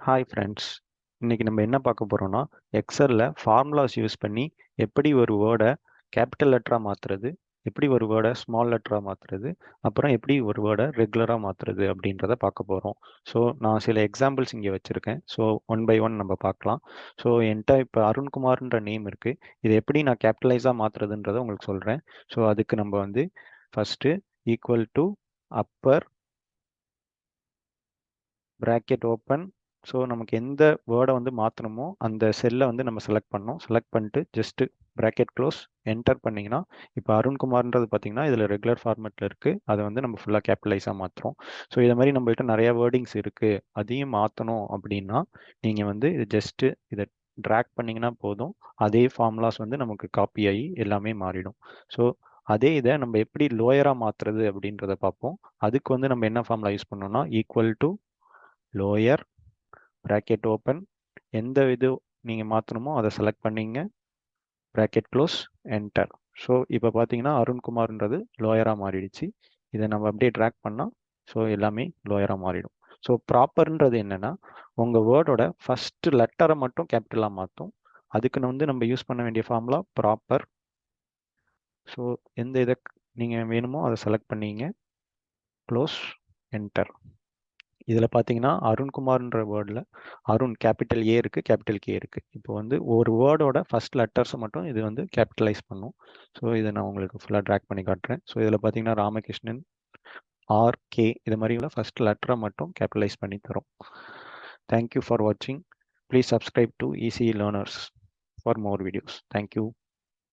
Hi friends. இன்னைக்கு நம்ம என்ன பார்க்க போறோம்னா, எக்ஸலில் ஃபார்முலாஸ் யூஸ் பண்ணி எப்படி ஒரு வேர்டை கேபிட்டல் லெட்டராக மாற்றுறது, எப்படி ஒரு வேர்டை ஸ்மால் லெட்டராக மாற்றுறது, அப்புறம் எப்படி ஒரு வேர்டை ரெகுலராக மாற்றுறது அப்படின்றத பார்க்க போகிறோம். ஸோ நான் சில எக்ஸாம்பிள்ஸ் இங்கே வச்சுருக்கேன். ஸோ ஒன் பை ஒன் நம்ம பார்க்கலாம். ஸோ என்கிட்ட இப்போ அருண்குமார்ன்ற நேம் இருக்குது. இதை எப்படி நான் கேபிட்டலைஸாக மாற்றுறதுன்றதை உங்களுக்கு சொல்கிறேன். ஸோ அதுக்கு நம்ம வந்து first equal to Appar bracket open. So நமக்கு எந்த வேர்டை வந்து மாற்றணுமோ அந்த செல்லை வந்து நம்ம செலக்ட் பண்ணோம். செலக்ட் பண்ணிட்டு ஜஸ்ட்டு ப்ராக்கெட் க்ளோஸ் என்டர் பண்ணிங்கன்னா, இப்போ அருண்குமார்ன்றது பார்த்தீங்கன்னா இதில் ரெகுலர் ஃபார்மேட்டில் இருக்குது. அதை வந்து நம்ம ஃபுல்லாக கேபிட்டலைஸாக மாற்றுறோம். ஸோ இதை மாதிரி நம்மள்கிட்ட நிறையா வேர்டிங்ஸ் இருக்குது. அதையும் மாற்றணும் அப்படின்னா நீங்கள் வந்து இது ஜஸ்ட்டு இதை ட்ராக் பண்ணிங்கன்னா போதும். அதே ஃபார்முலாஸ் வந்து நமக்கு காப்பி ஆகி எல்லாமே மாறிடும். ஸோ அதே இதை நம்ம எப்படி லோயராக மாற்றுறது அப்படின்றத பார்ப்போம். அதுக்கு வந்து நம்ம என்ன ஃபார்முலா யூஸ் பண்ணோம்னா equal to lower bracket open, எந்த இது நீங்கள் மாற்றணுமோ அதை செலக்ட் பண்ணிங்க, ப்ராக்கெட் க்ளோஸ் என்டர். ஸோ இப்போ பார்த்தீங்கன்னா அருண்குமார்ன்றது லோயராக மாறிடுச்சு. இதை நம்ம அப்படியே ட்ராக் பண்ணால் ஸோ எல்லாமே லோயராக மாறிடும். ஸோ ப்ராப்பர்ன்றது என்னென்னா, உங்கள் வேர்டோட ஃபஸ்ட்டு லெட்டரை மட்டும் கேபிட்டலாக மாற்றும். அதுக்கு வந்து நம்ம யூஸ் பண்ண வேண்டிய ஃபார்முலா ப்ராப்பர். ஸோ எந்த இதை நீங்கள் வேணுமோ அதை செலக்ட் பண்ணிங்க, க்ளோஸ் என்டர். இதில் பார்த்தீங்கன்னா அருண்குமார்ன்ற வேர்டில் அருண் கேபிட்டல் ஏ இருக்குது, கேபிட்டல் கே இருக்குது. இப்போ வந்து ஒரு வேர்டோட ஃபஸ்ட் லெட்டர்ஸை மட்டும் இது வந்து கேபிட்டலைஸ் பண்ணும். ஸோ இதை நான் உங்களுக்கு ஃபுல்லாக ட்ராக் பண்ணி காட்டுறேன். ஸோ இதில் பார்த்தீங்கன்னா ராமகிருஷ்ணன், ஆர்கே, இது மாதிரி உள்ள ஃபஸ்ட் லெட்டரை மட்டும் கேபிட்டலைஸ் பண்ணி தரும். தேங்க்யூ ஃபார் வாட்சிங். Please subscribe to easy learners for more videos. Thank you.